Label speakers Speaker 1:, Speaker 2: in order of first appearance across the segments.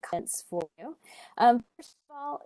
Speaker 1: comments for you. First of all,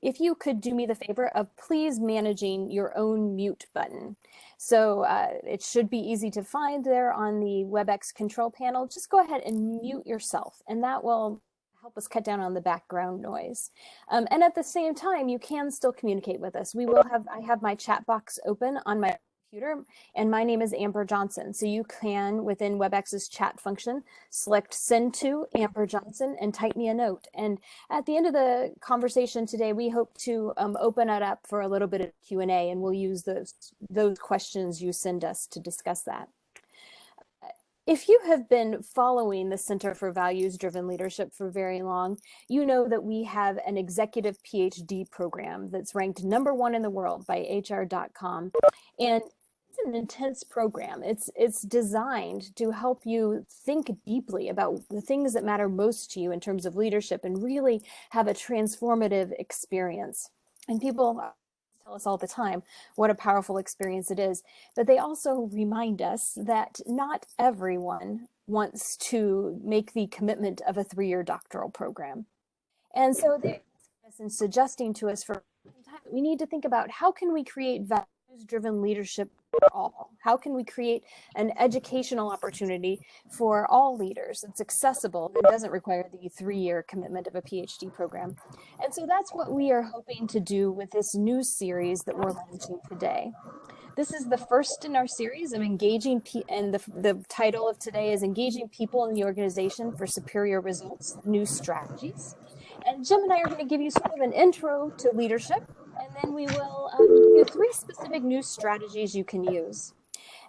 Speaker 1: if you could do me the favor of please managing your own mute button. So it should be easy to find there on the WebEx control panel. Just go ahead and mute yourself, and that will help us cut down on the background noise. And at the same time, you can still communicate with us. I have my chat box open on my computer, and my name is Amber Johnson. So you can, within WebEx's chat function, select send to Amber Johnson and type me a note. And at the end of the conversation today, we hope to open it up for a little bit of Q&A, and we'll use those questions you send us to discuss that. If you have been following the Center for Values-Driven Leadership for very long, you know that we have an executive PhD program that's ranked #1 in the world by HR.com. And it's an intense program. It's designed to help you think deeply about the things that matter most to you in terms of leadership and really have a transformative experience. And people tell us all the time what a powerful experience it is, but they also remind us that not everyone wants to make the commitment of a 3-year doctoral program. And so they're suggesting to us for time we need to think about how can we create values-driven leadership for all? How can we create an educational opportunity for all leaders that's accessible and doesn't require the 3-year commitment of a PhD program? And so that's what we are hoping to do with this new series that we're launching today. This is the first in our series of engaging, and the title of today is Engaging People in the Organization for Superior Results, New Strategies. And Jim and I are going to give you sort of an intro to leadership, and then we will give you 3 specific new strategies you can use.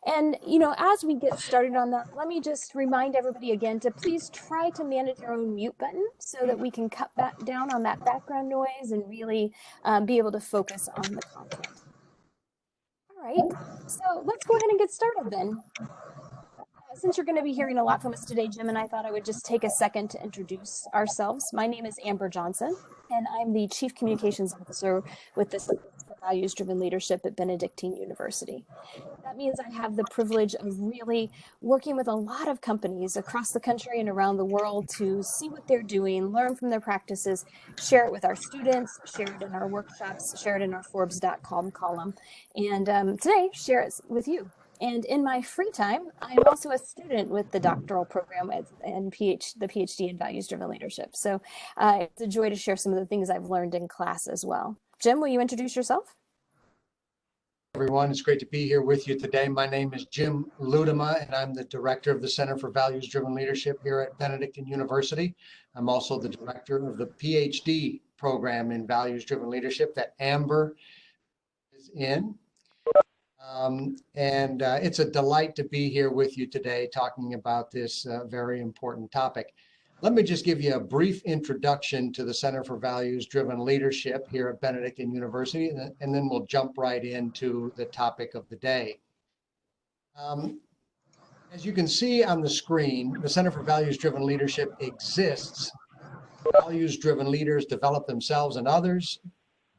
Speaker 1: And, as we get started on that, let me just remind everybody again to please try to manage your own mute button so that we can cut back down on that background noise and really be able to focus on the content. All right, so let's go ahead and get started then. Since you're going to be hearing a lot from us today, Jim and I thought I would just take a second to introduce ourselves. My name is Amber Johnson, and I'm the Chief Communications Officer with the Center for Values-Driven Leadership at Benedictine University. That means I have the privilege of really working with a lot of companies across the country and around the world to see what they're doing, learn from their practices, share it with our students, share it in our workshops, share it in our Forbes.com column, and today share it with you. And in my free time, I'm also a student with the doctoral program and the PhD in Values-Driven Leadership. So it's a joy to share some of the things I've learned in class as well. Jim, will you introduce yourself?
Speaker 2: Everyone, it's great to be here with you today. My name is Jim Ludema, and I'm the director of the Center for Values-Driven Leadership here at Benedictine University. I'm also the director of the PhD program in Values-Driven Leadership that Amber is in. It's a delight to be here with you today talking about this very important topic. Let me just give you a brief introduction to the Center for Values-Driven Leadership here at Benedictine University, and then we'll jump right into the topic of the day. As you can see on the screen, the Center for Values-Driven Leadership exists. Values-driven leaders develop themselves and others,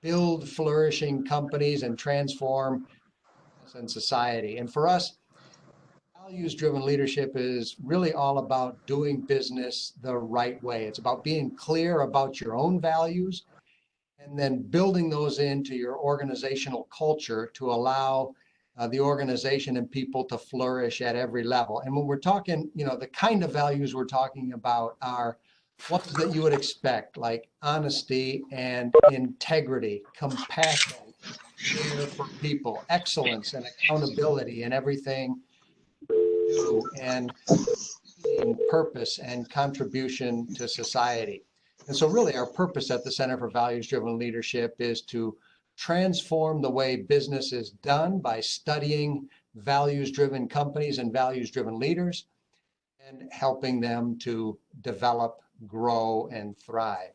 Speaker 2: build flourishing companies, and transform and society. And for us, values-driven leadership is really all about doing business the right way. It's about being clear about your own values and then building those into your organizational culture to allow the organization and people to flourish at every level. And when we're talking, the kind of values we're talking about are ones that you would expect, like honesty and integrity, compassion, care for people, excellence and accountability in everything we do, and purpose and contribution to society. And so really our purpose at the Center for Values-Driven Leadership is to transform the way business is done by studying values-driven companies and values-driven leaders and helping them to develop, grow, and thrive.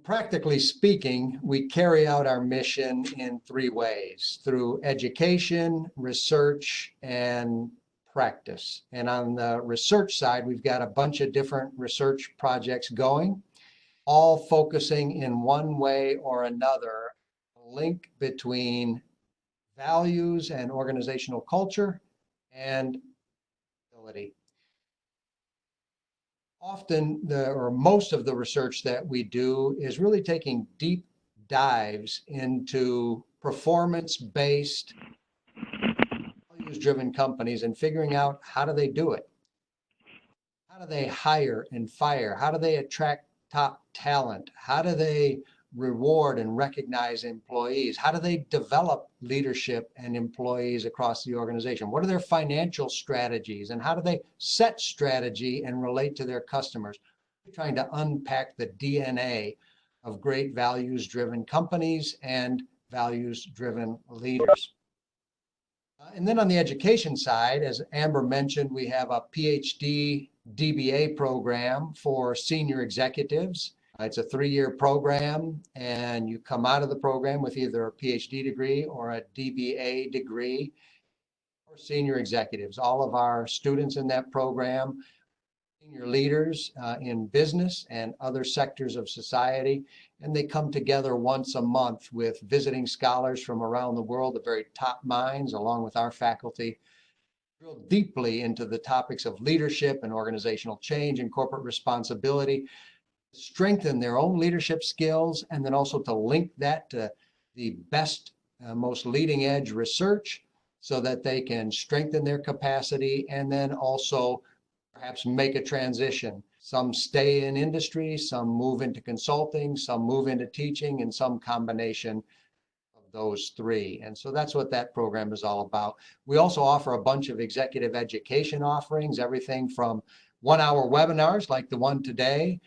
Speaker 2: Practically speaking, we carry out our mission in 3 ways: through education, research, and practice. And on the research side, we've got a bunch of different research projects going, all focusing in one way or another, a link between values and organizational culture and ability. Often or most of the research that we do is really taking deep dives into performance-based, values-driven companies and figuring out how do they do it? How do they hire and fire? How do they attract top talent? How do they reward and recognize employees? How do they develop leadership and employees across the organization? What are their financial strategies and how do they set strategy and relate to their customers? We're trying to unpack the DNA of great values-driven companies and values-driven leaders. And then on the education side, as Amber mentioned, we have a PhD DBA program for senior executives. It's a 3-year program, and you come out of the program with either a PhD degree or a DBA degree for senior executives. All of our students in that program, senior leaders in business and other sectors of society, and they come together once a month with visiting scholars from around the world, the very top minds, along with our faculty, drill deeply into the topics of leadership and organizational change and corporate responsibility, strengthen their own leadership skills, and then also to link that to the best, most leading edge research so that they can strengthen their capacity and then also perhaps make a transition. Some stay in industry, some move into consulting, some move into teaching, and some combination of those three. And so that's what that program is all about. We also offer a bunch of executive education offerings, everything from 1-hour webinars like the one today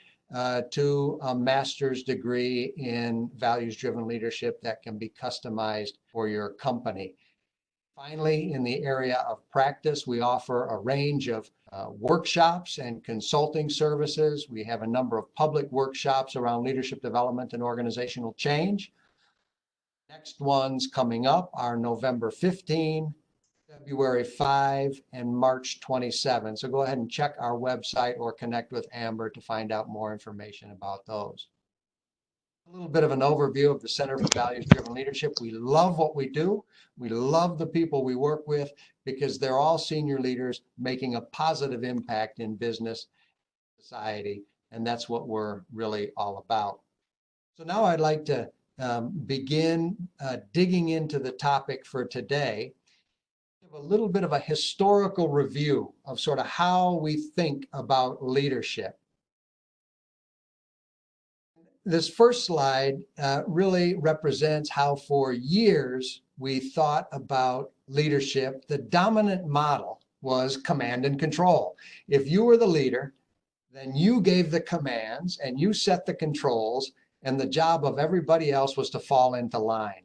Speaker 2: to a master's degree in values-driven leadership that can be customized for your company. Finally, in the area of practice, we offer a range of workshops and consulting services. We have a number of public workshops around leadership development and organizational change. Next ones coming up are November 15, February 5, and March 27. So go ahead and check our website or connect with Amber to find out more information about those. A little bit of an overview of the Center for Values-Driven Leadership. We love what we do. We love the people we work with because they're all senior leaders making a positive impact in business, society, and that's what we're really all about. So now I'd like to begin digging into the topic for today. Give a little bit of a historical review of sort of how we think about leadership. This first slide really represents how for years we thought about leadership. The dominant model was command and control. If you were the leader, then you gave the commands and you set the controls, and the job of everybody else was to fall into line.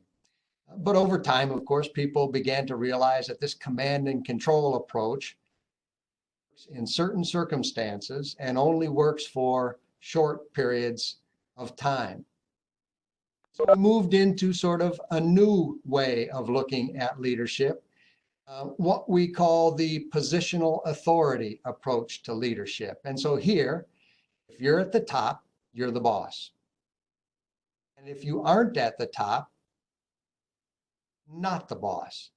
Speaker 2: But over time, of course, people began to realize that this command and control approach in certain circumstances and only works for short periods of time. So we moved into sort of a new way of looking at leadership, what we call the positional authority approach to leadership. And so here, if you're at the top, you're the boss. And if you aren't at the top, not the boss.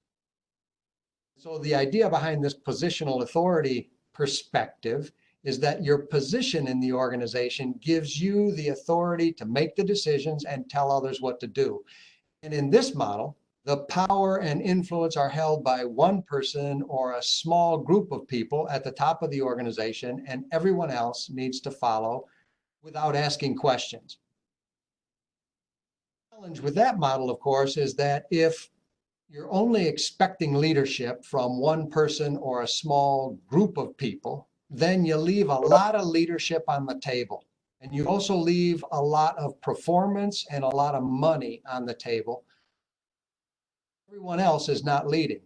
Speaker 2: So the idea behind this positional authority perspective is that your position in the organization gives you the authority to make the decisions and tell others what to do. And in this model, the power and influence are held by one person or a small group of people at the top of the organization, and everyone else needs to follow without asking questions. The challenge with that model, of course, is that if you're only expecting leadership from one person or a small group of people, then you leave a lot of leadership on the table. And you also leave a lot of performance and a lot of money on the table. Everyone else is not leading,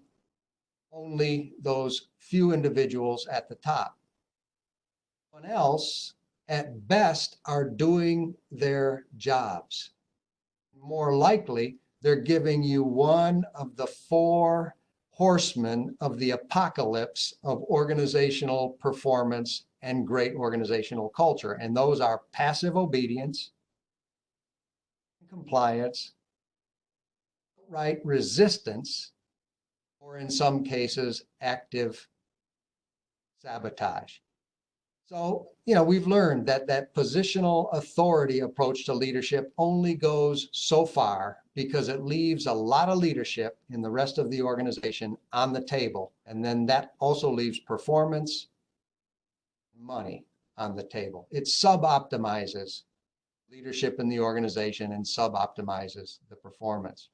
Speaker 2: only those few individuals at the top. Everyone else, at best, are doing their jobs. More likely, they're giving you one of the 4 horsemen of the apocalypse of organizational performance and great organizational culture. And those are passive obedience, compliance, outright resistance, or in some cases, active sabotage. So, we've learned that that positional authority approach to leadership only goes so far because it leaves a lot of leadership in the rest of the organization on the table. And then that also leaves performance, money on the table. It sub-optimizes leadership in the organization and sub-optimizes the performance.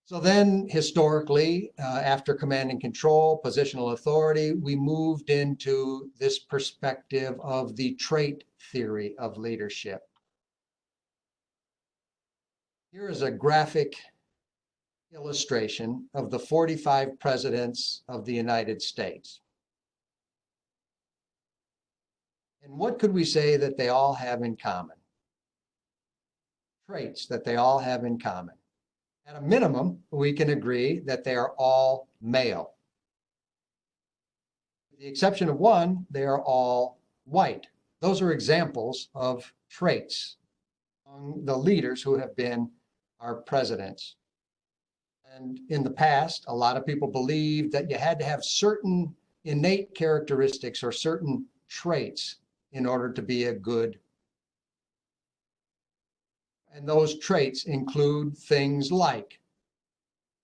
Speaker 2: So then historically, after command and control, positional authority, we moved into this perspective of the trait theory of leadership. Here is a graphic illustration of the 45 presidents of the United States. And what could we say that they all have in common? Traits that they all have in common. At a minimum, we can agree that they are all male. With the exception of one, they are all white. Those are examples of traits among the leaders who have been our presidents. And in the past, a lot of people believed that you had to have certain innate characteristics or certain traits in order to be a good. And those traits include things like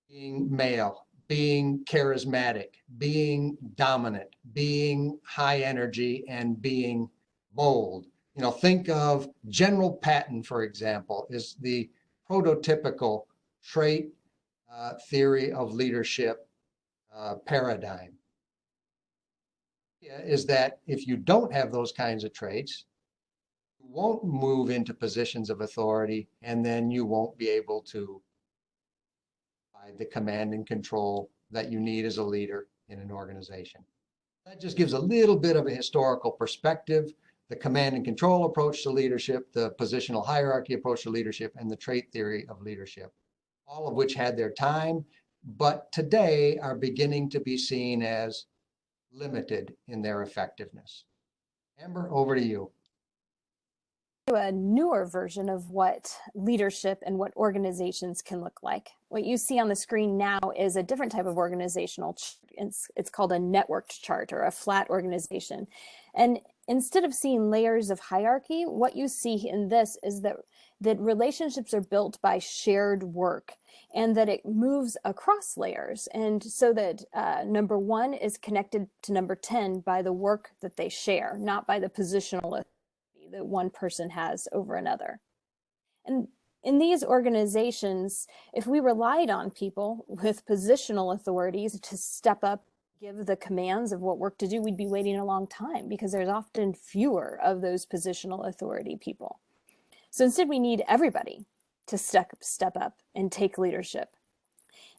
Speaker 2: being male, being charismatic, being dominant, being high energy, and being bold. Think of General Patton, for example, is the prototypical trait theory of leadership paradigm. Is that if you don't have those kinds of traits, you won't move into positions of authority, and then you won't be able to provide the command and control that you need as a leader in an organization. That just gives a little bit of a historical perspective, the command and control approach to leadership, the positional hierarchy approach to leadership, and the trait theory of leadership, all of which had their time, but today are beginning to be seen as limited in their effectiveness. Amber, over to you.
Speaker 1: A newer version of what leadership and what organizations can look like. What you see on the screen now is a different type of organizational chart. It's called a networked chart or a flat organization. And instead of seeing layers of hierarchy, what you see in this is that relationships are built by shared work and that it moves across layers. And so that number 1 is connected to number 10 by the work that they share, not by the positional that one person has over another. And in these organizations, if we relied on people with positional authorities to step up, give the commands of what work to do, we'd be waiting a long time because there's often fewer of those positional authority people. So instead, we need everybody to step up and take leadership.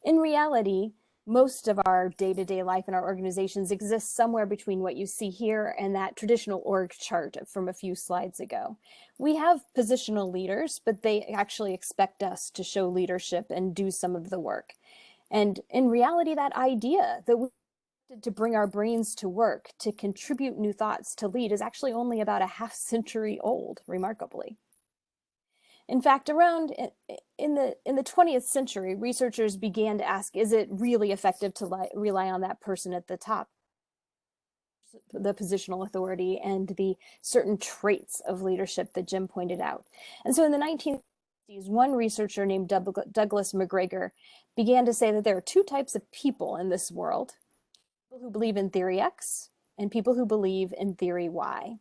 Speaker 1: In reality, most of our day-to-day life in our organizations exists somewhere between what you see here and that traditional org chart from a few slides ago. We have positional leaders, but they actually expect us to show leadership and do some of the work. And in reality, that idea that we to bring our brains to work, to contribute new thoughts, to lead is actually only about a half century old, remarkably. In fact, around in the 20th century, researchers began to ask, is it really effective to rely on that person at the top, the positional authority and the certain traits of leadership that Jim pointed out? And so in the 1960s, one researcher named Douglas McGregor began to say that there are 2 types of people in this world: people who believe in theory X and people who believe in theory Y.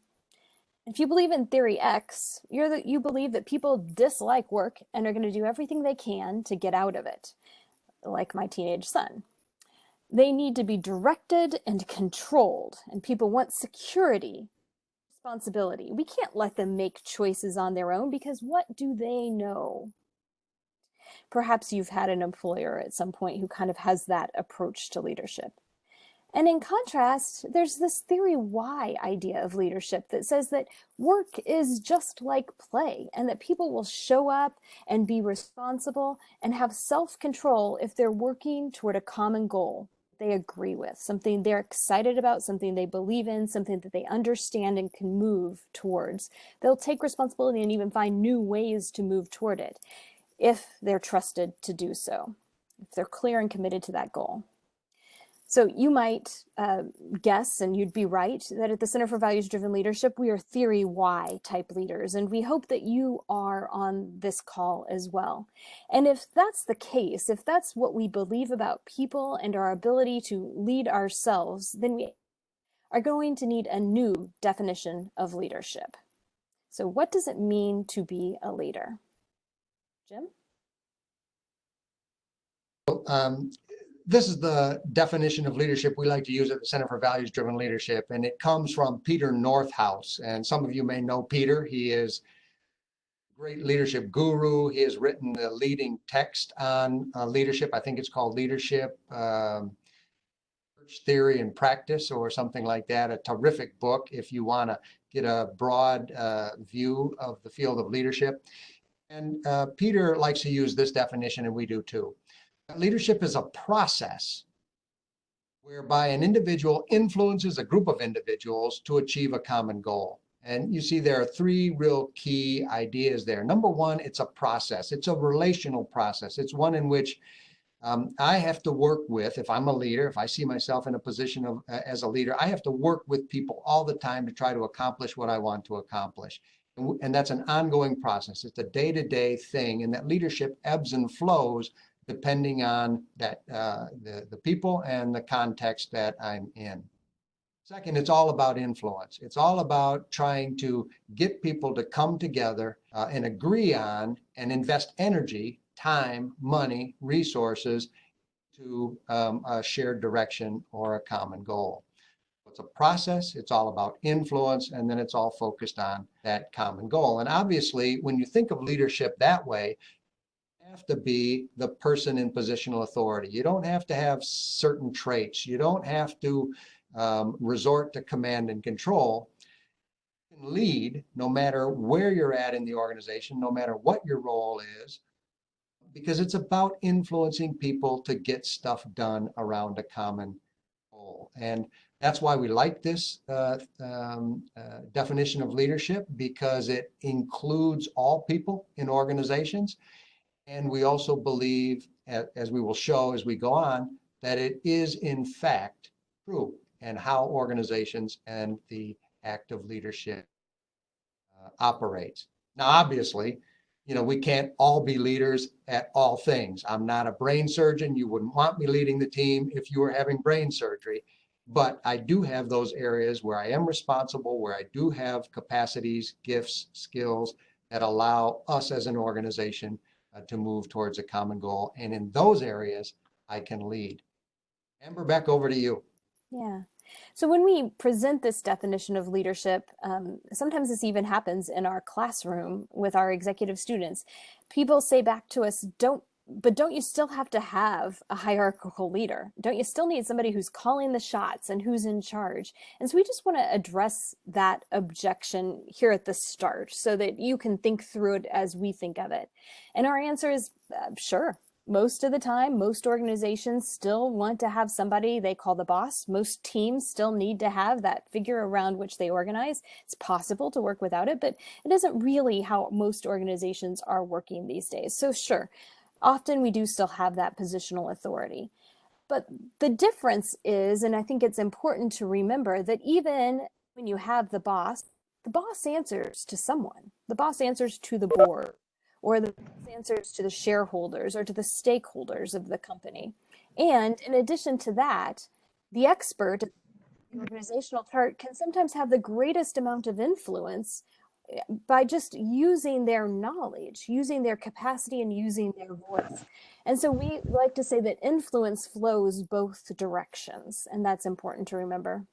Speaker 1: If you believe in theory X, you believe that people dislike work and are going to do everything they can to get out of it, like my teenage son. They need to be directed and controlled, and people want security, responsibility. We can't let them make choices on their own because what do they know? Perhaps you've had an employer at some point who kind of has that approach to leadership. And in contrast, there's this theory Y idea of leadership that says that work is just like play and that people will show up and be responsible and have self-control if they're working toward a common goal they agree with, something they're excited about, something they believe in, something that they understand and can move towards. They'll take responsibility and even find new ways to move toward it if they're trusted to do so, if they're clear and committed to that goal. So you might guess, and you'd be right, that at the Center for Values-Driven Leadership, we are theory why type leaders, and we hope that you are on this call as well. And if that's the case, if that's what we believe about people and our ability to lead ourselves, then we are going to need a new definition of leadership. So what does it mean to be a leader? Jim?
Speaker 2: This is the definition of leadership we like to use at the Center for Values-Driven Leadership, and it comes from Peter Northouse. And some of you may know Peter. He is a great leadership guru. He has written the leading text on leadership. I think it's called Leadership Theory and Practice or something like that. A terrific book if you want to get a broad view of the field of leadership. And Peter likes to use this definition, and we do too. Leadership is a process whereby an individual influences a group of individuals to achieve a common goal. And you see there are three real key ideas there. Number one, it's a process. It's a relational process. It's one in which I have to work with, if I'm a leader, if I see myself in a position of as a leader, I have to work with people all the time to try to accomplish what I want to accomplish. And that's an ongoing process. It's a day-to-day thing, and that leadership ebbs and flows depending on that the people and the context that I'm in. Second, it's all about influence. It's all about trying to get people to come together and agree on and invest energy, time, money, resources to a shared direction or a common goal. It's a process, it's all about influence, and then it's all focused on that common goal. And obviously, when you think of leadership that way, have to be the person in positional authority. You don't have to have certain traits. You don't have to resort to command and control. You can lead no matter where you're at in the organization, no matter what your role is, because it's about influencing people to get stuff done around a common goal. And that's why we like this definition of leadership, because it includes all people in organizations. And we also believe, as we will show as we go on, that it is in fact true, and how organizations and the act of leadership operates. Now, obviously, we can't all be leaders at all things. I'm not a brain surgeon. You wouldn't want me leading the team if you were having brain surgery. But I do have those areas where I am responsible, where I do have capacities, gifts, skills that allow us as an organization to move towards a common goal. And in those areas, I can lead. Amber, back over to you.
Speaker 1: Yeah. So when we present this definition of leadership, sometimes this even happens in our classroom with our executive students. People say back to us, don't you still have to have a hierarchical leader? Don't you still need somebody who's calling the shots and who's in charge? And so we just want to address that objection here at the start so that you can think through it as we think of it. And our answer is sure. Most of the time, most organizations still want to have somebody they call the boss. Most teams still need to have that figure around which they organize. It's possible to work without it, but it isn't really how most organizations are working these days. So sure, often we do still have that positional authority. But the difference is, and I think it's important to remember, that even when you have the boss answers to someone. The boss answers to the board, or the boss answers to the shareholders or to the stakeholders of the company. And in addition to that, the expert, the organizational chart, can sometimes have the greatest amount of influence by just using their knowledge, using their capacity, and using their voice. And so we like to say that influence flows both directions, and that's important to remember.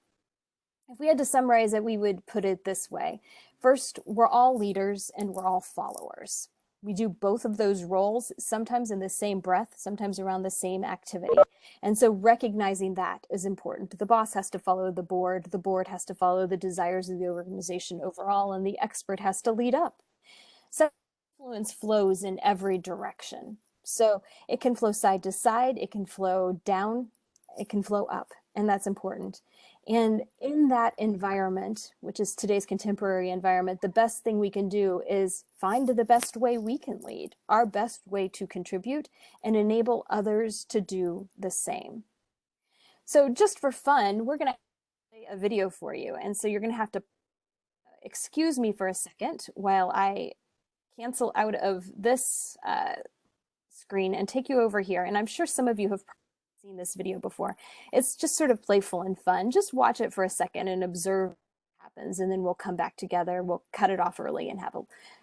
Speaker 1: If we had to summarize it, we would put it this way. First, we're all leaders and we're all followers. We do both of those roles, sometimes in the same breath, sometimes around the same activity. And so recognizing that is important. The boss has to follow the board has to follow the desires of the organization overall, and the expert has to lead up. So influence flows in every direction. So it can flow side to side, it can flow down, it can flow up, and that's important. And in that environment, which is today's contemporary environment, the best thing we can do is find the best way we can lead, our best way to contribute, and enable others to do the same. So just for fun, we're going to play a video for you. And so you're going to have to excuse me for a second while I cancel out of this screen and take you over here. And I'm sure some of you have seen this video before. It's just sort of playful and fun. Just watch it for a second and observe what happens, and then we'll come back together. We'll cut it off early and have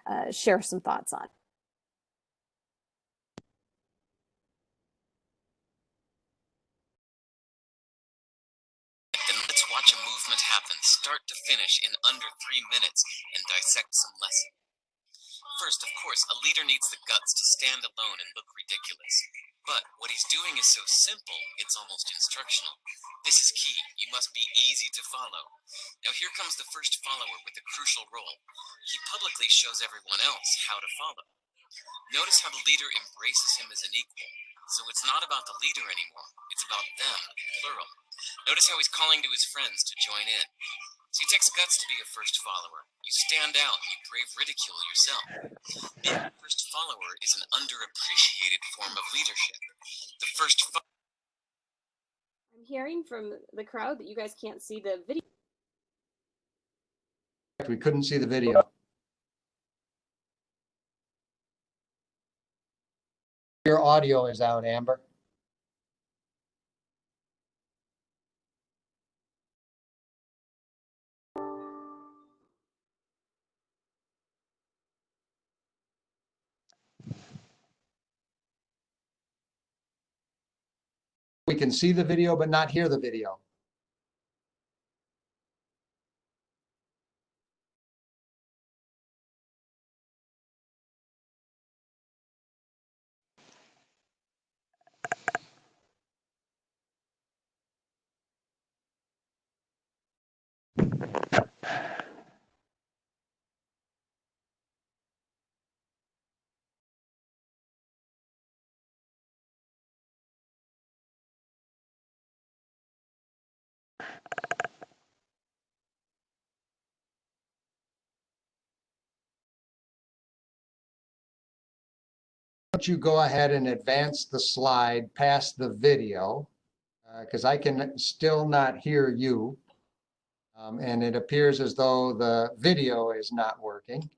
Speaker 1: a share some thoughts on it.
Speaker 3: Then let's watch a movement happen start to finish in under 3 minutes and dissect some lessons. First, of course, a leader needs the guts to stand alone and look ridiculous. But what he's doing is so simple, it's almost instructional. This is key. You must be easy to follow. Now here comes the first follower with a crucial role. He publicly shows everyone else how to follow. Notice how the leader embraces him as an equal. So it's not about the leader anymore. It's about them, plural. Notice how he's calling to his friends to join in. So it takes guts to be a first follower. You stand out, you brave ridicule yourself. Being a first follower is an underappreciated form of leadership. The first
Speaker 1: I'm hearing from the crowd that you guys can't see the video.
Speaker 2: We couldn't see the video. Your audio is out, Amber. We can see the video, but not hear the video. Why don't you go ahead and advance the slide past the video, because I can still not hear you. And it appears as though the video is not working.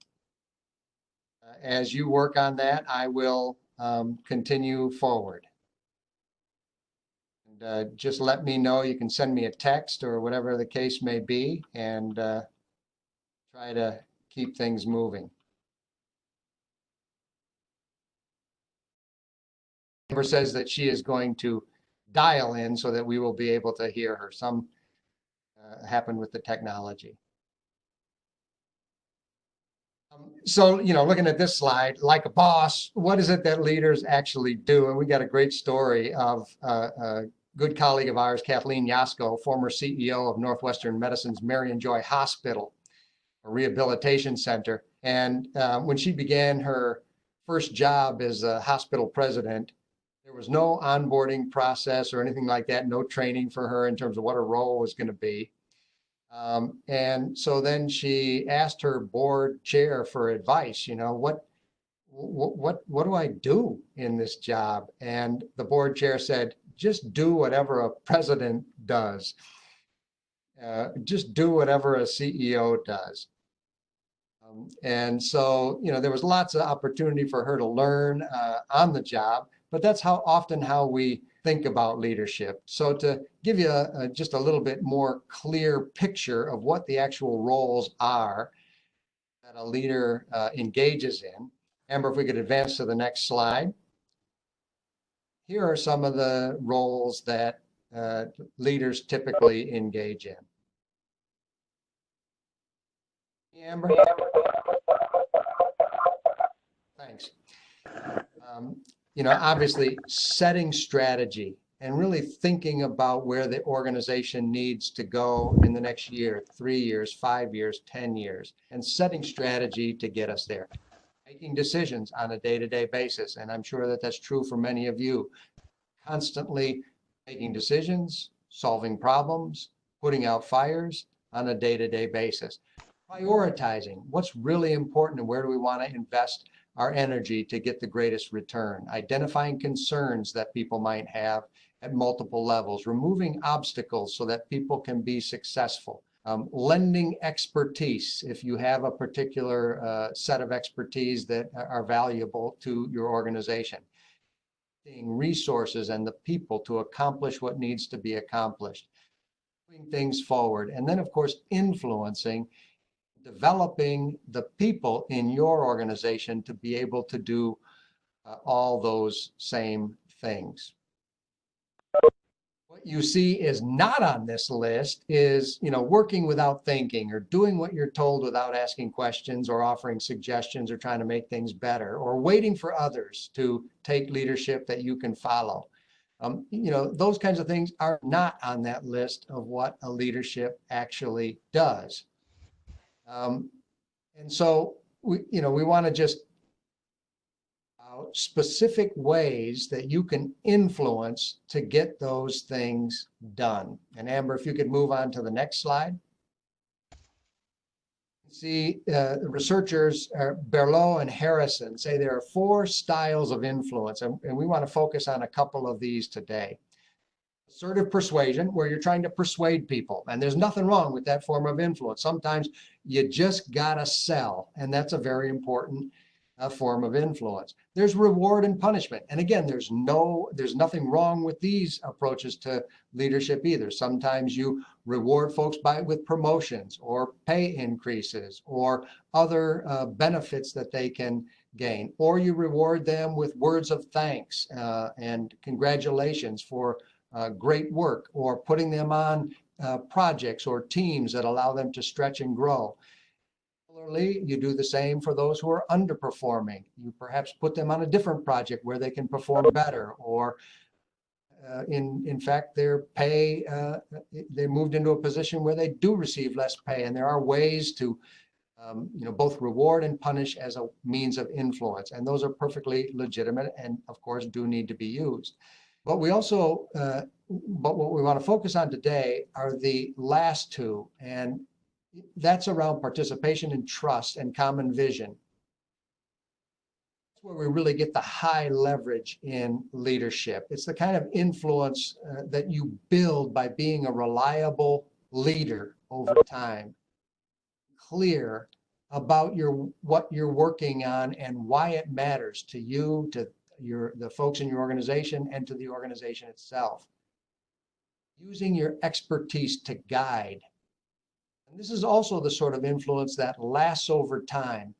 Speaker 2: As you work on that, I will continue forward. And just let me know. You can send me a text or whatever the case may be, and try to keep things moving. Amber says that she is going to dial in so that we will be able to hear her. Some happened with the technology. So, looking at this slide, like a boss, what is it that leaders actually do? And we got a great story of a good colleague of ours, Kathleen Yasko, former CEO of Northwestern Medicine's Marion Joy Hospital, a rehabilitation center. And when she began her first job as a hospital president, there was no onboarding process or anything like that, no training for her in terms of what her role was going to be. And so then she asked her board chair for advice, what do I do in this job? And the board chair said, just do whatever a president does. Just do whatever a CEO does. And so, there was lots of opportunity for her to learn on the job, but that's how often we think about leadership. So to give you just a little bit more clear picture of what the actual roles are that a leader engages in. Amber, if we could advance to the next slide. Here are some of the roles that leaders typically engage in. Amber? Thanks. Obviously setting strategy and really thinking about where the organization needs to go in the next year, 3 years, 5 years, 10 years, and setting strategy to get us there. Making decisions on a day-to-day basis, and I'm sure that that's true for many of you. Constantly making decisions, solving problems, putting out fires on a day-to-day basis. Prioritizing what's really important and where do we want to invest our energy to get the greatest return. Identifying concerns that people might have at multiple levels, removing obstacles so that people can be successful, lending expertise if you have a particular set of expertise that are valuable to your organization, resources and the people to accomplish what needs to be accomplished, moving things forward, and then of course influencing, developing the people in your organization to be able to do all those same things. What you see is not on this list is, working without thinking, or doing what you're told without asking questions or offering suggestions or trying to make things better, or waiting for others to take leadership that you can follow. Those kinds of things are not on that list of what a leadership actually does. And so we want to just specific ways that you can influence to get those things done. And Amber, if you could move on to the next slide. See, researchers Berlot and Harrison say there are 4 styles of influence, and we want to focus on a couple of these today. Assertive persuasion, where you're trying to persuade people, and there's nothing wrong with that form of influence. Sometimes you just gotta sell, and that's a very important form of influence. There's reward and punishment, and again, there's nothing wrong with these approaches to leadership either. Sometimes you reward folks with promotions or pay increases or other benefits that they can gain, or you reward them with words of thanks and congratulations for great work, or putting them on projects or teams that allow them to stretch and grow. Similarly, you do the same for those who are underperforming. You perhaps put them on a different project where they can perform better, or in fact, their pay, they moved into a position where they do receive less pay. And there are ways to both reward and punish as a means of influence. And those are perfectly legitimate and, of course, do need to be used. But we also, but what we want to focus on today are the last 2, and that's around participation and trust and common vision. That's where we really get the high leverage in leadership. It's the kind of influence that you build by being a reliable leader over time, clear about what you're working on and why it matters to you, to the folks in your organization, and to the organization itself. Using your expertise to guide. And this is also the sort of influence that lasts over time.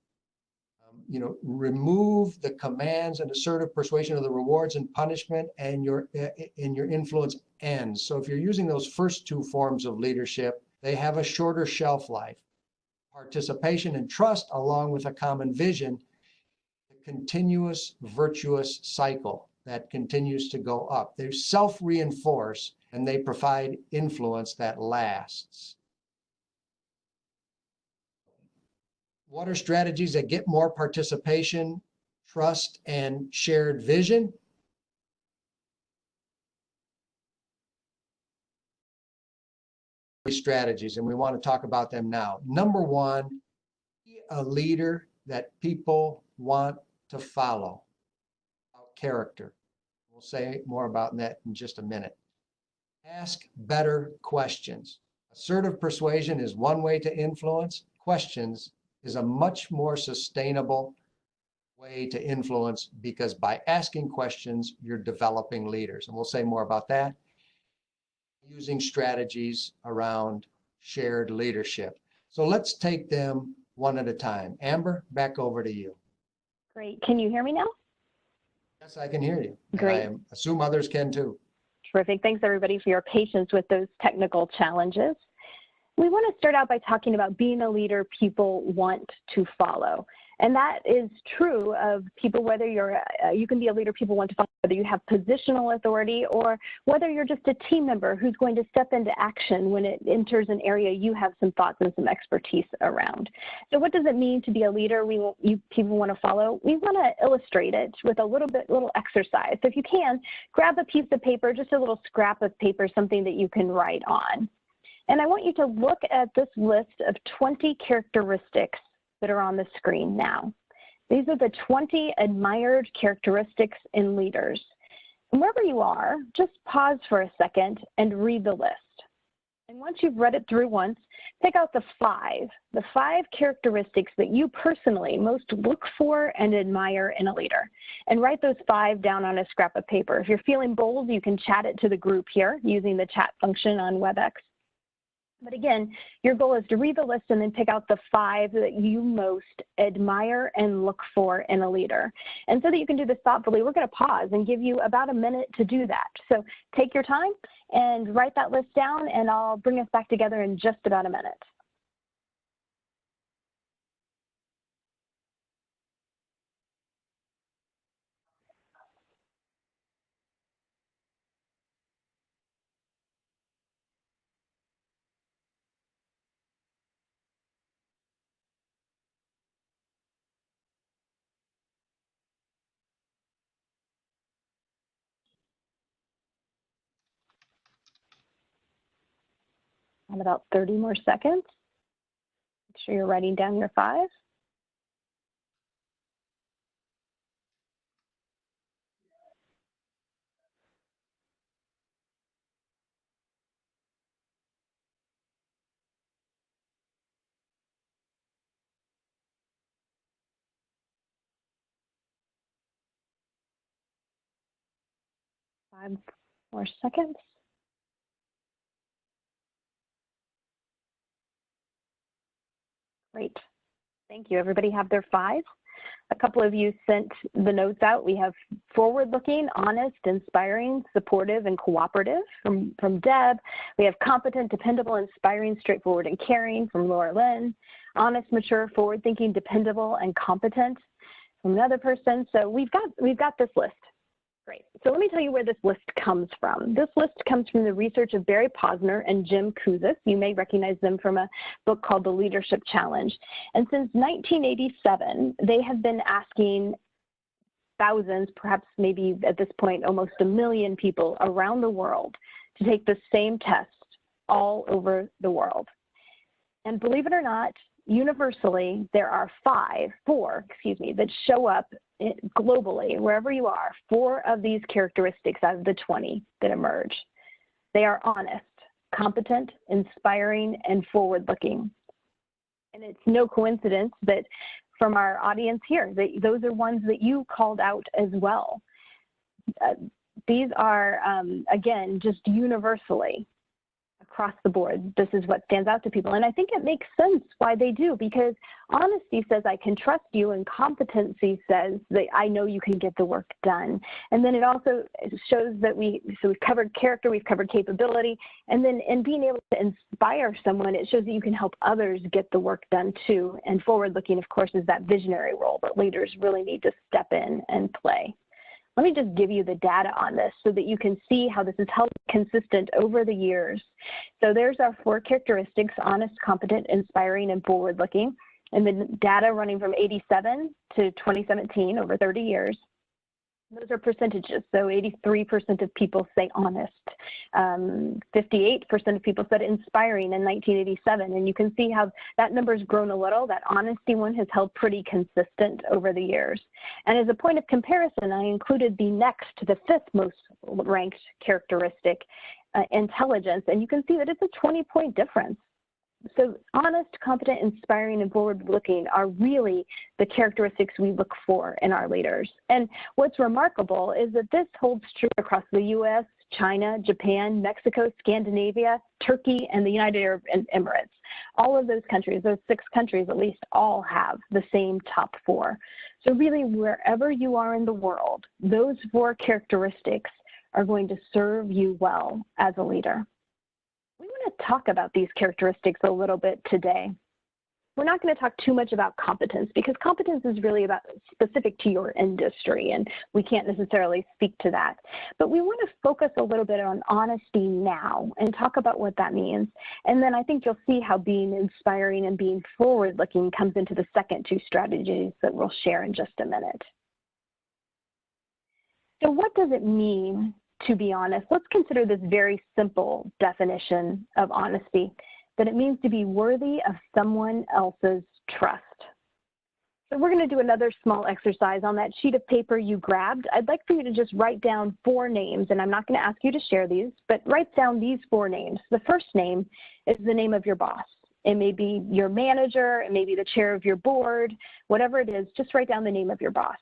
Speaker 2: Remove the commands and assertive persuasion of the rewards and punishment, and your influence ends. So if you're using those first 2 forms of leadership, they have a shorter shelf life. Participation and trust, along with a common vision, a continuous virtuous cycle that continues to go up. They self-reinforce, and they provide influence that lasts. What are strategies that get more participation, trust, and shared vision? Strategies, and we want to talk about them now. Number 1, be a leader that people want to follow. Character. We'll say more about that in just a minute. Ask better questions. Assertive persuasion is one way to influence. Questions is a much more sustainable way to influence, because by asking questions, you're developing leaders. And we'll say more about that. Using strategies around shared leadership. So let's take them one at a time. Amber, back over to you.
Speaker 4: Great. Can you hear me now?
Speaker 2: Yes, I can hear you.
Speaker 4: Great.
Speaker 2: And I assume others can too.
Speaker 4: Terrific. Thanks, everybody, for your patience with those technical challenges. We want to start out by talking about being a leader people want to follow. And that is true of people, whether you can be a leader people want to follow, whether you have positional authority, or whether you're just a team member who's going to step into action when it enters an area you have some thoughts and some expertise around. So what does it mean to be a leader people want to follow? We want to illustrate it with a little exercise. So if you can, grab a piece of paper, just a little scrap of paper, something that you can write on. And I want you to look at this list of 20 characteristics that are on the screen now. These are the 20 admired characteristics in leaders. And wherever you are, just pause for a second and read the list. And once you've read it through once, pick out the five characteristics that you personally most look for and admire in a leader. And write those 5 down on a scrap of paper. If you're feeling bold, you can chat it to the group here using the chat function on WebEx. But again, your goal is to read the list and then pick out the 5 that you most admire and look for in a leader. And so that you can do this thoughtfully, we're going to pause and give you about a minute to do that. So take your time and write that list down, and I'll bring us back together in just about a minute. And about 30 more seconds. Make sure you're writing down your 5. Five more seconds. Great. Thank you. Everybody have their 5. A couple of you sent the notes out. We have forward-looking, honest, inspiring, supportive, and cooperative from Deb. We have competent, dependable, inspiring, straightforward, and caring from Laura Lynn. Honest, mature, forward-thinking, dependable, and competent from another person. So we've got this list. Great. So let me tell you where this list comes from. This list comes from the research of Barry Posner and Jim Kouzes. You may recognize them from a book called The Leadership Challenge. And since 1987, they have been asking thousands, perhaps maybe at this point almost 1 million people around the world to take the same test all over the world. And believe it or not, universally, there are four that show up globally, wherever you are, 4 of these characteristics out of the 20 that emerge. They are honest, competent, inspiring, and forward-looking. And it's no coincidence that from our audience here, those are ones that you called out as well. These are, again, just universally across the board, this is what stands out to people. And I think it makes sense why they do, because honesty says I can trust you, and competency says that I know you can get the work done. And then it also shows that we've covered character, we've covered capability, and then in being able to inspire someone, it shows that you can help others get the work done too. And forward-looking, of course, is that visionary role that leaders really need to step in and play. Let me just give you the data on this so that you can see how this is held consistent over the years. So there's our 4 characteristics: honest, competent, inspiring, and forward-looking. And the data running from 87 to 2017, over 30 years. Those are percentages. So 83% of people say honest. 58% of people said inspiring in 1987. And you can see how that number's grown a little. That honesty one has held pretty consistent over the years. And as a point of comparison, I included the 5th most ranked characteristic, intelligence. And you can see that it's a 20-point difference. So honest, competent, inspiring, and forward-looking are really the characteristics we look for in our leaders. And what's remarkable is that this holds true across the U.S., China, Japan, Mexico, Scandinavia, Turkey, and the United Arab Emirates. All of those countries, those 6 countries at least, all have the same top 4. So really, wherever you are in the world, those 4 characteristics are going to serve you well as a leader. We want to talk about these characteristics a little bit today. We're not going to talk too much about competence, because competence is really about specific to your industry, and we can't necessarily speak to that. But we want to focus a little bit on honesty now and talk about what that means. And then I think you'll see how being inspiring and being forward-looking comes into the second 2 strategies that we'll share in just a minute. So what does it mean to be honest? Let's consider this very simple definition of honesty, that it means to be worthy of someone else's trust. So we're going to do another small exercise on that sheet of paper you grabbed. I'd like for you to just write down 4 names, and I'm not going to ask you to share these, but write down these 4 names. The first name is the name of your boss. It may be your manager, it may be the chair of your board, whatever it is, just write down the name of your boss.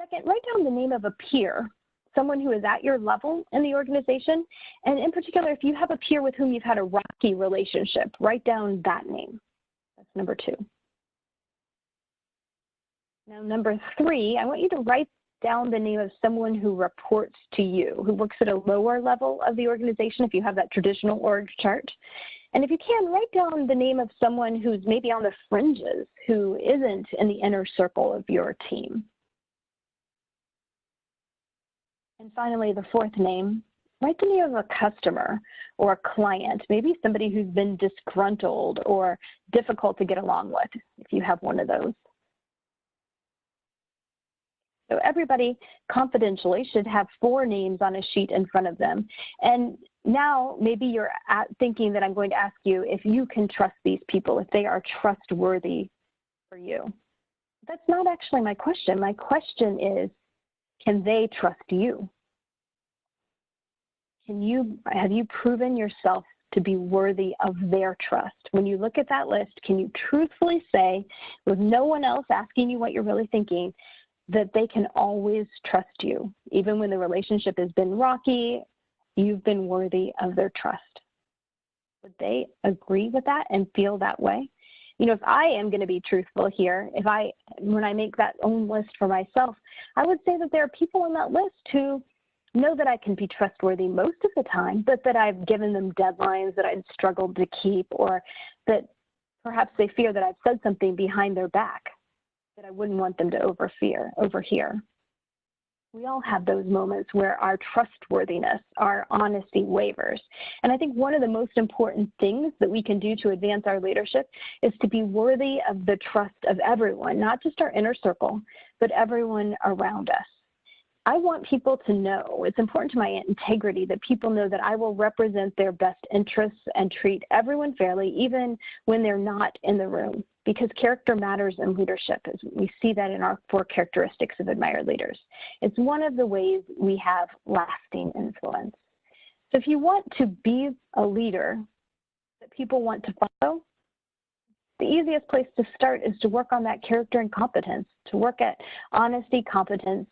Speaker 4: Second, write down the name of a peer, someone who is at your level in the organization. And in particular, if you have a peer with whom you've had a rocky relationship, write down that name. That's number 2. Now, number 3, I want you to write down the name of someone who reports to you, who works at a lower level of the organization, if you have that traditional org chart. And if you can, write down the name of someone who's maybe on the fringes, who isn't in the inner circle of your team. And finally, the 4th name, write the name of a customer or a client, maybe somebody who's been disgruntled or difficult to get along with, if you have one of those. So everybody confidentially should have 4 names on a sheet in front of them. And now maybe you're thinking that I'm going to ask you if you can trust these people, if they are trustworthy for you. That's not actually my question. My question is, can they trust you? Have you proven yourself to be worthy of their trust? When you look at that list, can you truthfully say, with no one else asking you what you're really thinking, that they can always trust you? Even when the relationship has been rocky, you've been worthy of their trust. Would they agree with that and feel that way? You know, if I am going to be truthful here, when I make that own list for myself, I would say that there are people on that list who know that I can be trustworthy most of the time, but that I've given them deadlines that I've struggled to keep, or that perhaps they fear that I've said something behind their back that I wouldn't want them to overhear. We all have those moments where our trustworthiness, our honesty wavers. And I think one of the most important things that we can do to advance our leadership is to be worthy of the trust of everyone, not just our inner circle, but everyone around us. I want people to know, it's important to my integrity that people know that I will represent their best interests and treat everyone fairly, even when they're not in the room, because character matters in leadership. As we see that in our 4 characteristics of admired leaders. It's one of the ways we have lasting influence. So if you want to be a leader that people want to follow, the easiest place to start is to work on that character and competence, to work at honesty, competence,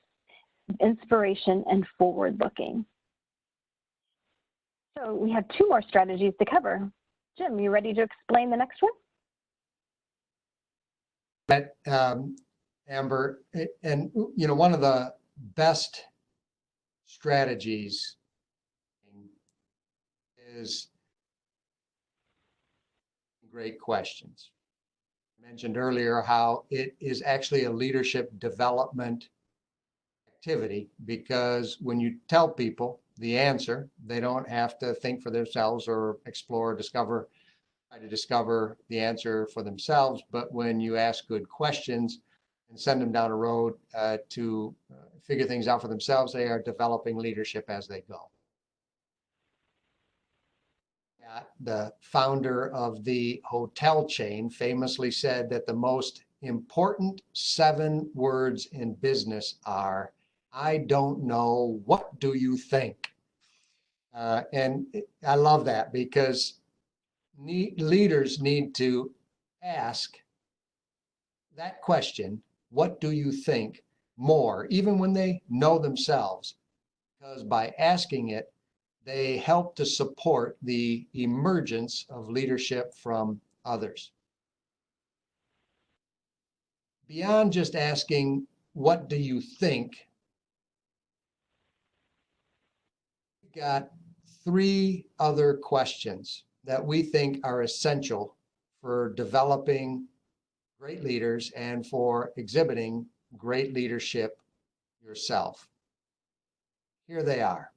Speaker 4: inspiration, and forward-looking. So we have 2 more strategies to cover. Jim, you ready to explain the next one?
Speaker 2: Amber, and you know, one of the best strategies is great questions. I mentioned earlier how it is actually a leadership development activity, because when you tell people the answer, they don't have to think for themselves or explore, try to discover the answer for themselves. But when you ask good questions and send them down a road to figure things out for themselves, they are developing leadership as they go. The founder of the hotel chain famously said that the most important 7 words in business are, "I don't know, what do you think?" And I love that, because leaders need to ask that question, "What do you think?" more, even when they know themselves, because by asking it, they help to support the emergence of leadership from others. Beyond just asking, "What do you think?" we've got 3 other questions that we think are essential for developing great leaders and for exhibiting great leadership yourself. Here they are.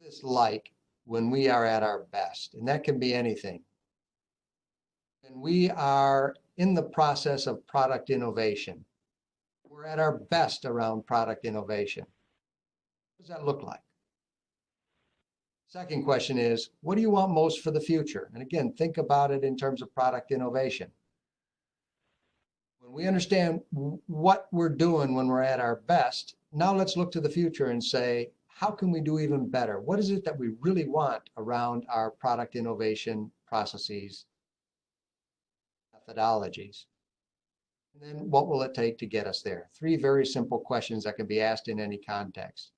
Speaker 2: This like when we are at our best, and that can be anything. And we are in the process of product innovation. We're at our best around product innovation. What does that look like? Second question is, what do you want most for the future? And again, think about it in terms of product innovation. When we understand what we're doing when we're at our best, now let's look to the future and say, how can we do even better? What is it that we really want around our product innovation processes, methodologies? And then what will it take to get us there? Three very simple questions that can be asked in any context.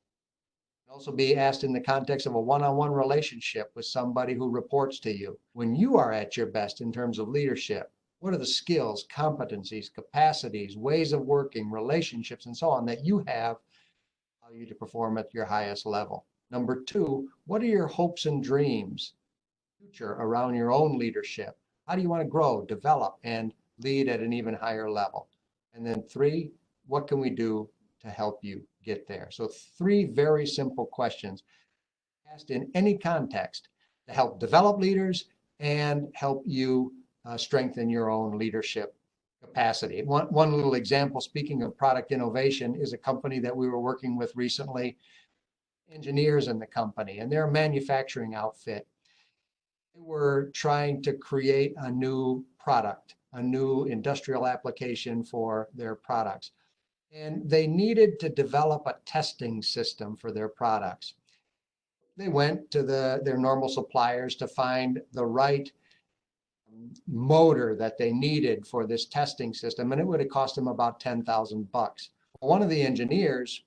Speaker 2: Also be asked in the context of a one-on-one relationship with somebody who reports to you. When you are at your best in terms of leadership, what are the skills, competencies, capacities, ways of working, relationships, and so on that you have allow you to perform at your highest level? Number two, what are your hopes and dreams, future around your own leadership? How do you want to grow, develop, and lead at an even higher level? And then three, what can we do to help you get there? So three very simple questions asked in any context to help develop leaders and help you strengthen your own leadership capacity. One little example, speaking of product innovation, is a company that we were working with recently, engineers in the company, and they're a manufacturing outfit. They were trying to create a new product, a new industrial application for their products. And they needed to develop a testing system for their products. They went to their normal suppliers to find the right motor that they needed for this testing system, and it would have cost them about $10,000. One of the engineers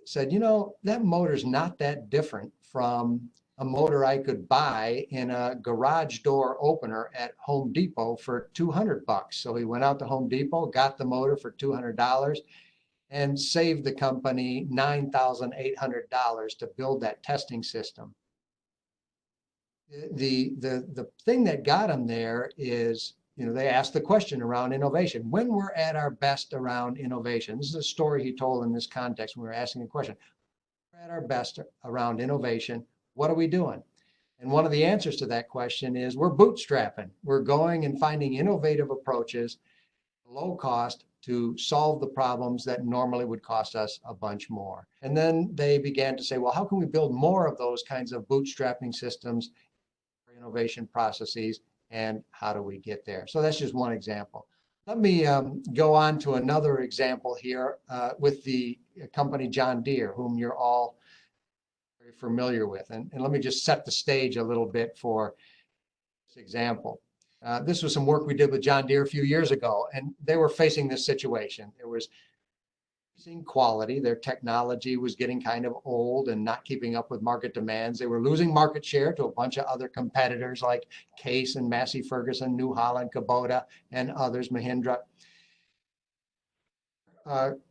Speaker 2: said, you know, that motor's not that different from a motor I could buy in a garage door opener at Home Depot for $200. So he went out to Home Depot, got the motor for $200, and saved the company $9,800 to build that testing system. The thing that got him there is, you know, they asked the question around innovation. When we're at our best around innovation, this is a story he told in this context when we were asking a question. We're at our best around innovation. What are we doing? And one of the answers to that question is we're bootstrapping. We're going and finding innovative approaches, low cost, to solve the problems that normally would cost us a bunch more. And then they began to say, well, how can we build more of those kinds of bootstrapping systems for innovation processes, and how do we get there? So that's just one example. Let me go on to another example here with the company John Deere, whom you're all very familiar with. And let me just set the stage a little bit for this example. This was some work we did with John Deere a few years ago, and they were facing this situation. There was increasing quality. Their technology was getting kind of old and not keeping up with market demands. They were losing market share to a bunch of other competitors like Case and Massey Ferguson, New Holland, Kubota, and others, Mahindra.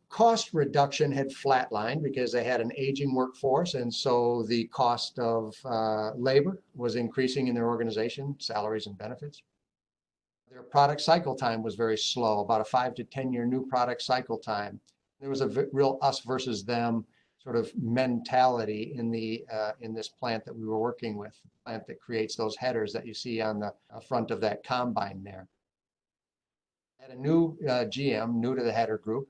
Speaker 2: Cost reduction had flatlined because they had an aging workforce, and so the cost of labor was increasing in their organization, salaries and benefits. Their product cycle time was very slow, about a 5 to 10 year new product cycle time. There was a real us versus them sort of mentality in this plant that we were working with, the plant that creates those headers that you see on the front of that combine there. Had a new GM, new to the header group.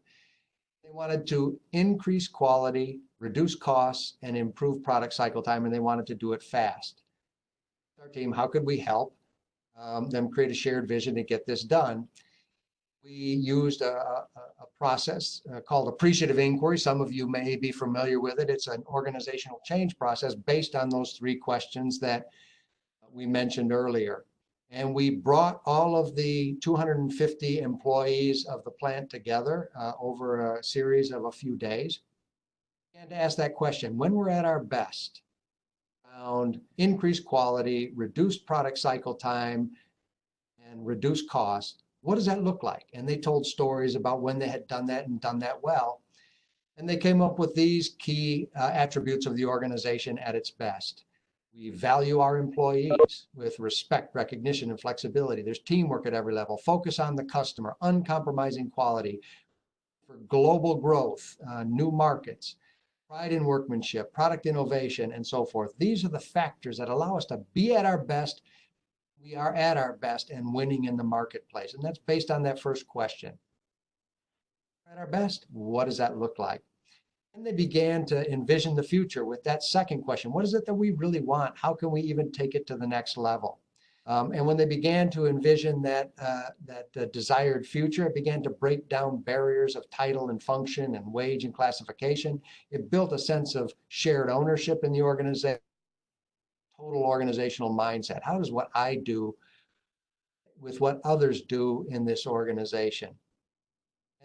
Speaker 2: They wanted to increase quality, reduce costs, and improve product cycle time, and they wanted to do it fast. Our team, how could we help them create a shared vision to get this done? We used a process called appreciative inquiry. Some of you may be familiar with it. It's an organizational change process based on those three questions that we mentioned earlier. And we brought all of the 250 employees of the plant together over a series of a few days and to ask that question: when we're at our best, around increased quality, reduced product cycle time, and reduced cost, what does that look like? And they told stories about when they had done that and done that well. And they came up with these key attributes of the organization at its best. We value our employees with respect, recognition, and flexibility. There's teamwork at every level. Focus on the customer, uncompromising quality, for global growth, new markets, pride in workmanship, product innovation, and so forth. These are the factors that allow us to be at our best. We are at our best and winning in the marketplace. And that's based on that first question. At our best, what does that look like? And they began to envision the future with that second question. What is it that we really want? How can we even take it to the next level? And when they began to envision that desired future, it began to break down barriers of title and function and wage and classification. It built a sense of shared ownership in the organization, total organizational mindset. How does what I do with what others do in this organization?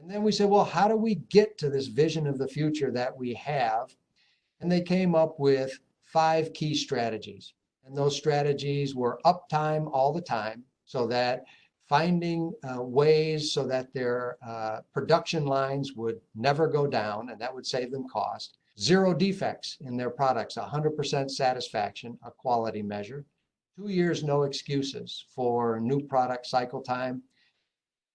Speaker 2: And then we said, well, how do we get to this vision of the future that we have? And they came up with 5 key strategies. And those strategies were uptime all the time, so that finding ways so that their production lines would never go down, and that would save them cost. 0 defects in their products, 100% satisfaction, a quality measure. 2 years, no excuses for new product cycle time,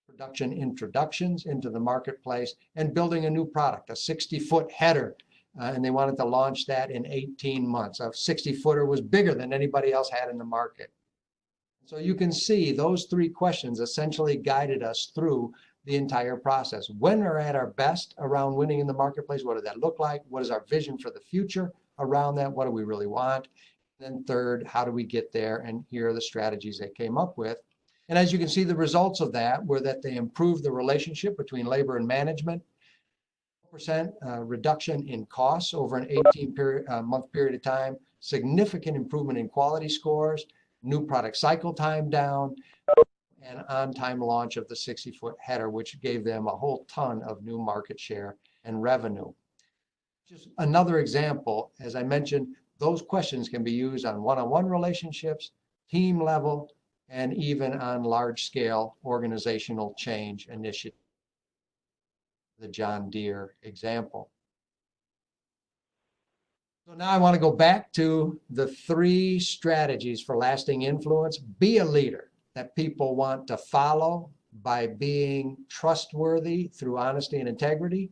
Speaker 2: production introductions into the marketplace, and building a new product, a 60-foot header. And they wanted to launch that in 18 months. A 60-footer was bigger than anybody else had in the market. So you can see those 3 questions essentially guided us through the entire process. When we're at our best around winning in the marketplace, what does that look like? What is our vision for the future around that? What do we really want? And then third, how do we get there? And here are the strategies they came up with. And as you can see, the results of that were that they improved the relationship between labor and management, percent reduction in costs over an 18-month period of time, significant improvement in quality scores, new product cycle time down, and on-time launch of the 60-foot header, which gave them a whole ton of new market share and revenue. Just another example, as I mentioned, those questions can be used on one-on-one relationships, team level, and even on large-scale organizational change initiatives. The John Deere example. So now I want to go back to the 3 strategies for lasting influence. Be a leader that people want to follow by being trustworthy through honesty and integrity.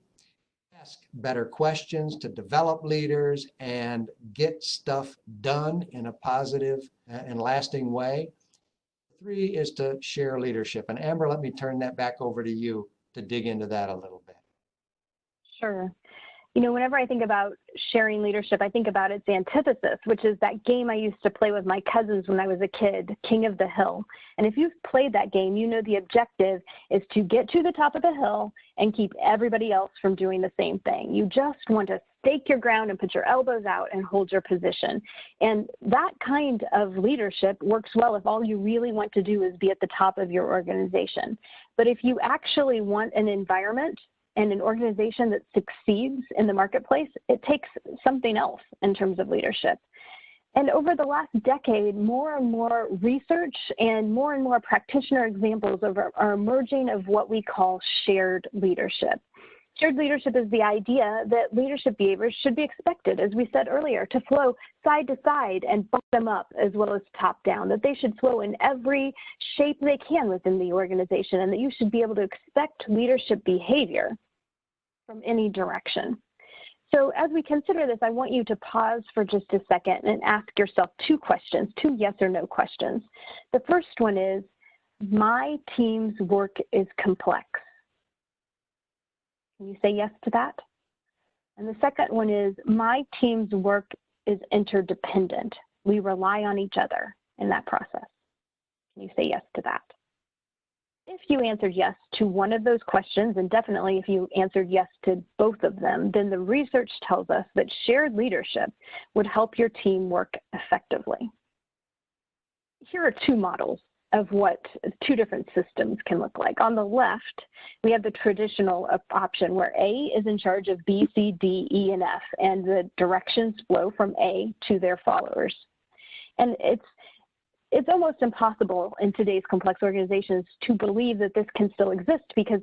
Speaker 2: Ask better questions to develop leaders and get stuff done in a positive and lasting way. 3 is to share leadership. And Amber, let me turn that back over to you to dig into that a little bit.
Speaker 4: Sure. You know, whenever I think about sharing leadership, I think about its antithesis, which is that game I used to play with my cousins when I was a kid, King of the Hill. And if you've played that game, you know the objective is to get to the top of the hill and keep everybody else from doing the same thing. You just want to stake your ground and put your elbows out and hold your position. And that kind of leadership works well if all you really want to do is be at the top of your organization. But if you actually want an environment and an organization that succeeds in the marketplace, it takes something else in terms of leadership. And over the last decade, more and more research and more practitioner examples are emerging of what we call shared leadership. Shared leadership is the idea that leadership behaviors should be expected, as we said earlier, to flow side to side and bottom up as well as top down, that they should flow in every shape they can within the organization, and that you should be able to expect leadership behavior from any direction. So as we consider this, I want you to pause for just a second and ask yourself 2 questions, 2 yes or no questions. The first one is, my team's work is complex. Can you say yes to that? And the second one is, my team's work is interdependent. We rely on each other in that process. Can you say yes to that? If you answered yes to one of those questions, and definitely if you answered yes to both of them, then the research tells us that shared leadership would help your team work effectively. Here are 2 models of what 2 different systems can look like. On the left, we have the traditional option where A is in charge of B, C, D, E, and F, and the directions flow from A to their followers. And it's almost impossible in today's complex organizations to believe that this can still exist, because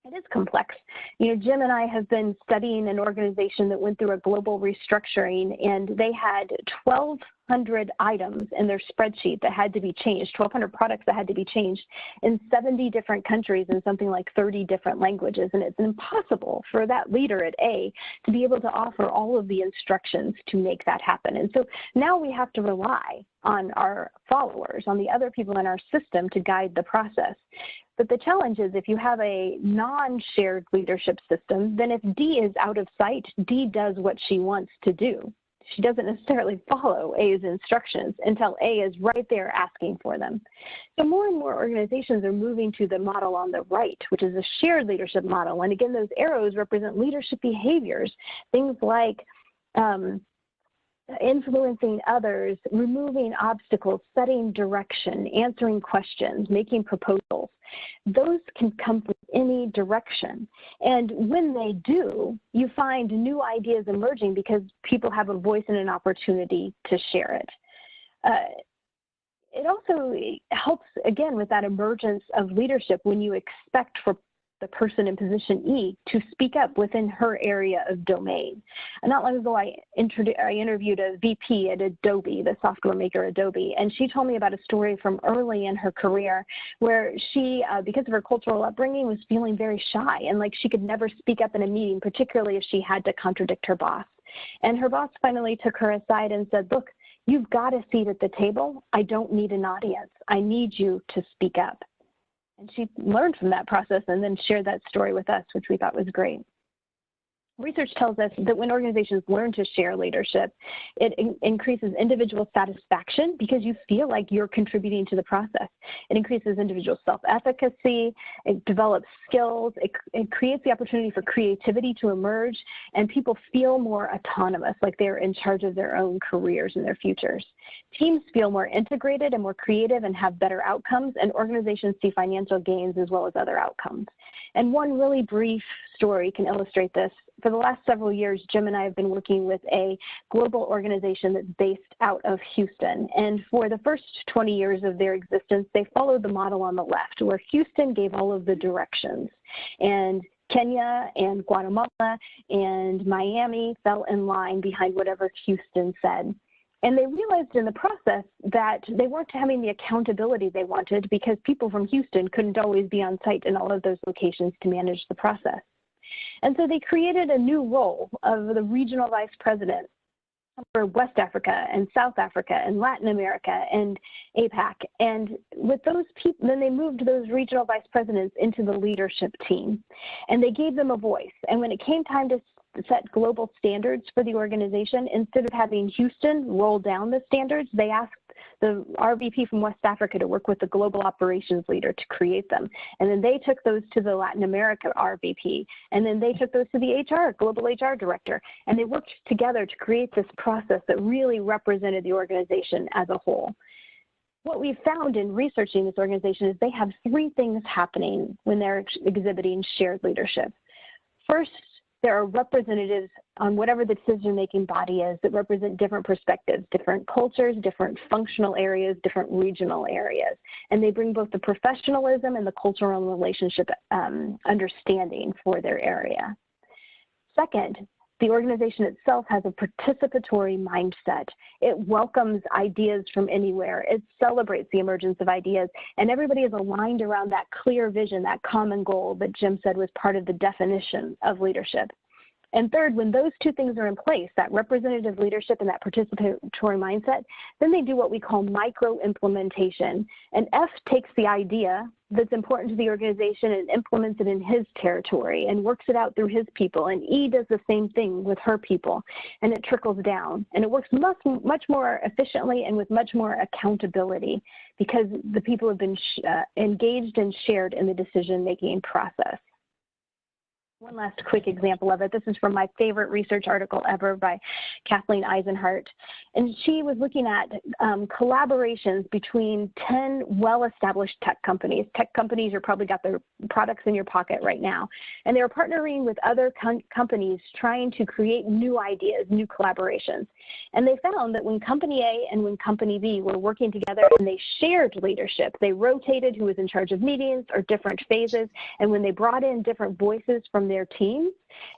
Speaker 4: it is complex. You know, Jim and I have been studying an organization that went through a global restructuring, and they had 12 1,200 items in their spreadsheet that had to be changed, 1,200 products that had to be changed in 70 different countries in something like 30 different languages. And it's impossible for that leader at A to be able to offer all of the instructions to make that happen. And so now we have to rely on our followers, on the other people in our system to guide the process. But the challenge is if you have a non-shared leadership system, then if D is out of sight, D does what she wants to do. She doesn't necessarily follow A's instructions until A is right there asking for them. So more and more organizations are moving to the model on the right, which is a shared leadership model. And again, those arrows represent leadership behaviors, things like influencing others, removing obstacles, setting direction, answering questions, making proposals. Those can come from any direction. And when they do, you find new ideas emerging because people have a voice and an opportunity to share it. It also helps, again, with that emergence of leadership when you expect for the person in position E to speak up within her area of domain. And not long ago, I interviewed a VP at Adobe, the software maker Adobe, and she told me about a story from early in her career where she, because of her cultural upbringing, was feeling very shy and like she could never speak up in a meeting, particularly if she had to contradict her boss. And her boss finally took her aside and said, "Look, you've got a seat at the table. I don't need an audience. I need you to speak up." And she learned from that process and then shared that story with us, which we thought was great. Research tells us that when organizations learn to share leadership, it increases individual satisfaction because you feel like you're contributing to the process. It increases individual self-efficacy, it develops skills, it creates the opportunity for creativity to emerge, and people feel more autonomous, like they're in charge of their own careers and their futures. Teams feel more integrated and more creative and have better outcomes, and organizations see financial gains as well as other outcomes. And one really brief story can illustrate this. For the last several years, Jim and I have been working with a global organization that's based out of Houston. And for the first 20 years of their existence, they followed the model on the left, where Houston gave all of the directions. And Kenya and Guatemala and Miami fell in line behind whatever Houston said. And they realized in the process that they weren't having the accountability they wanted because people from Houston couldn't always be on site in all of those locations to manage the process. And so they created a new role of the regional vice president for West Africa and South Africa and Latin America and APAC. And with those people, then they moved those regional vice presidents into the leadership team and they gave them a voice. And when it came time to set global standards for the organization, instead of having Houston roll down the standards, they asked the RVP from West Africa to work with the global operations leader to create them. And then they took those to the Latin America RVP. And then they took those to the global HR director. And they worked together to create this process that really represented the organization as a whole. What we found in researching this organization is they have three things happening when they're exhibiting shared leadership. First, there are representatives on whatever the decision-making body is that represent different perspectives, different cultures, different functional areas, different regional areas. And they bring both the professionalism and the cultural and relationship understanding for their area. Second, the organization itself has a participatory mindset. It welcomes ideas from anywhere. It celebrates the emergence of ideas, and everybody is aligned around that clear vision, that common goal that Jim said was part of the definition of leadership. And third, when those two things are in place, that representative leadership and that participatory mindset, then they do what we call micro-implementation. And F takes the idea that's important to the organization and implements it in his territory and works it out through his people. And E does the same thing with her people, and it trickles down. And it works much more efficiently and with much more accountability because the people have been engaged and shared in the decision-making process. One last quick example of it. This is from my favorite research article ever by Kathleen Eisenhart. And she was looking at collaborations between 10 well-established tech companies. Tech companies, you've probably got their products in your pocket right now. And they were partnering with other companies trying to create new ideas, new collaborations. And they found that when company A and when company B were working together and they shared leadership, they rotated who was in charge of meetings or different phases. And when they brought in different voices from their teams,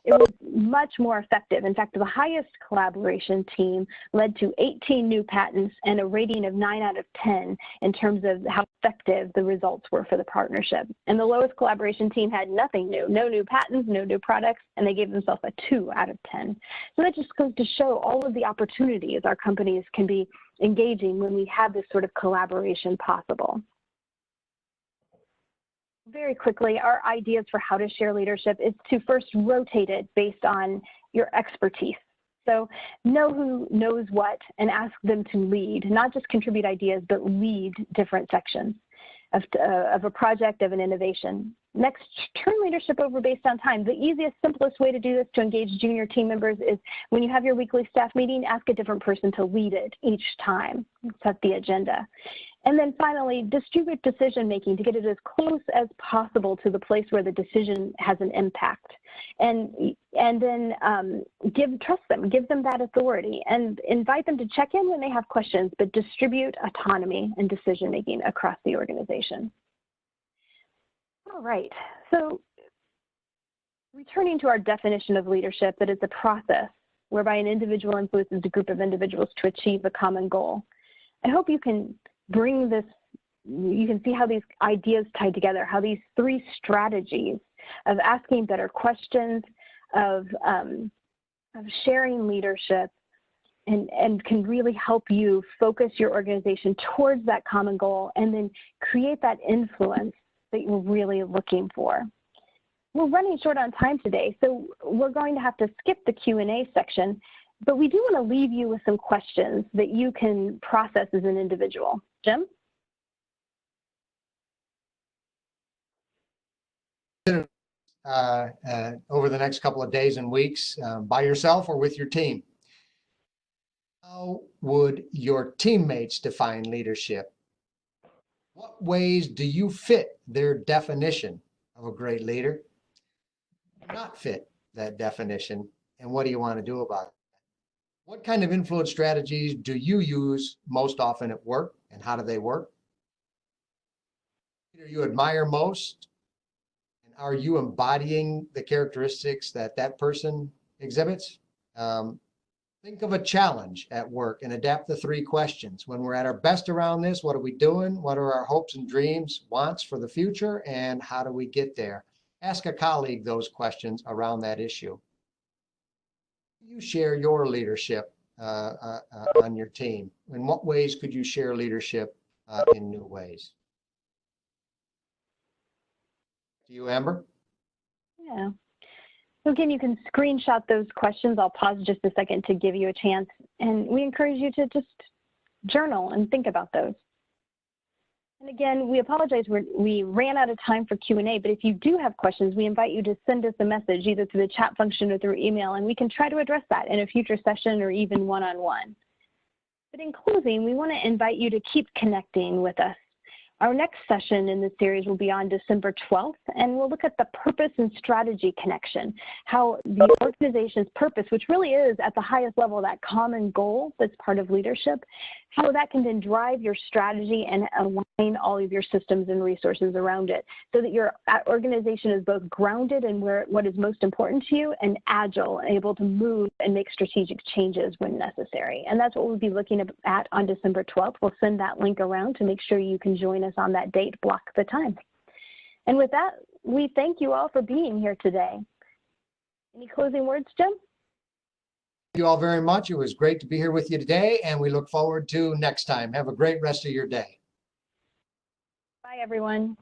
Speaker 4: it was much more effective. In fact, the highest collaboration team led to 18 new patents and a rating of 9 out of 10 in terms of how effective the results were for the partnership. And the lowest collaboration team had nothing new, no new patents, no new products, and they gave themselves a 2 out of 10. So that just goes to show all of the opportunities our companies can be engaging when we have this sort of collaboration possible. Very quickly, our ideas for how to share leadership is to first rotate it based on your expertise. So know who knows what and ask them to lead, not just contribute ideas, but lead different sections of a project, of an innovation. Next, turn leadership over based on time. The easiest, simplest way to do this to engage junior team members is when you have your weekly staff meeting, ask a different person to lead it each time, set the agenda. And then finally, distribute decision-making to get it as close as possible to the place where the decision has an impact. And then trust them, give them that authority, and invite them to check in when they have questions, but distribute autonomy and decision-making across the organization. All right, so returning to our definition of leadership, that it's a process whereby an individual influences a group of individuals to achieve a common goal. I hope you can bring this, you can see how these ideas tie together, how these 3 strategies of asking better questions, of sharing leadership, and can really help you focus your organization towards that common goal and then create that influence that you're really looking for. We're running short on time today, so we're going to have to skip the Q&A section, but we do want to leave you with some questions that you can process as an individual. Jim?
Speaker 2: Over the next couple of days and weeks, by yourself or with your team. How would your teammates define leadership? What ways do you fit their definition of a great leader? Not fit that definition, and what do you want to do about it? What kind of influence strategies do you use most often at work, and how do they work? Who do you admire most? And are you embodying the characteristics that that person exhibits? Think of a challenge at work and adapt the 3 questions. When we're at our best around this, what are we doing? What are our hopes and dreams, wants for the future? And how do we get there? Ask a colleague those questions around that issue. You share your leadership on your team. In what ways could you share leadership in new ways? To you, Amber?
Speaker 4: Yeah. So again, you can screenshot those questions. I'll pause just a second to give you a chance. And we encourage you to just journal and think about those. And again, we apologize, we ran out of time for Q&A, but if you do have questions, we invite you to send us a message either through the chat function or through email, and we can try to address that in a future session or even one-on-one. But in closing, we want to invite you to keep connecting with us. Our next session in this series will be on December 12th, and we'll look at the purpose and strategy connection, how the organization's purpose, which really is at the highest level, that common goal that's part of leadership, how that can then drive your strategy and align all of your systems and resources around it so that your organization is both grounded in what is most important to you and agile and able to move and make strategic changes when necessary. And that's what we'll be looking at on December 12th. We'll send that link around to make sure you can join us on that date, block the time. And with that, we thank you all for being here today. Any closing words, Jim?
Speaker 2: Thank you all very much. It was great to be here with you today, and we look forward to next time. Have a great rest of your day.
Speaker 4: Bye, everyone.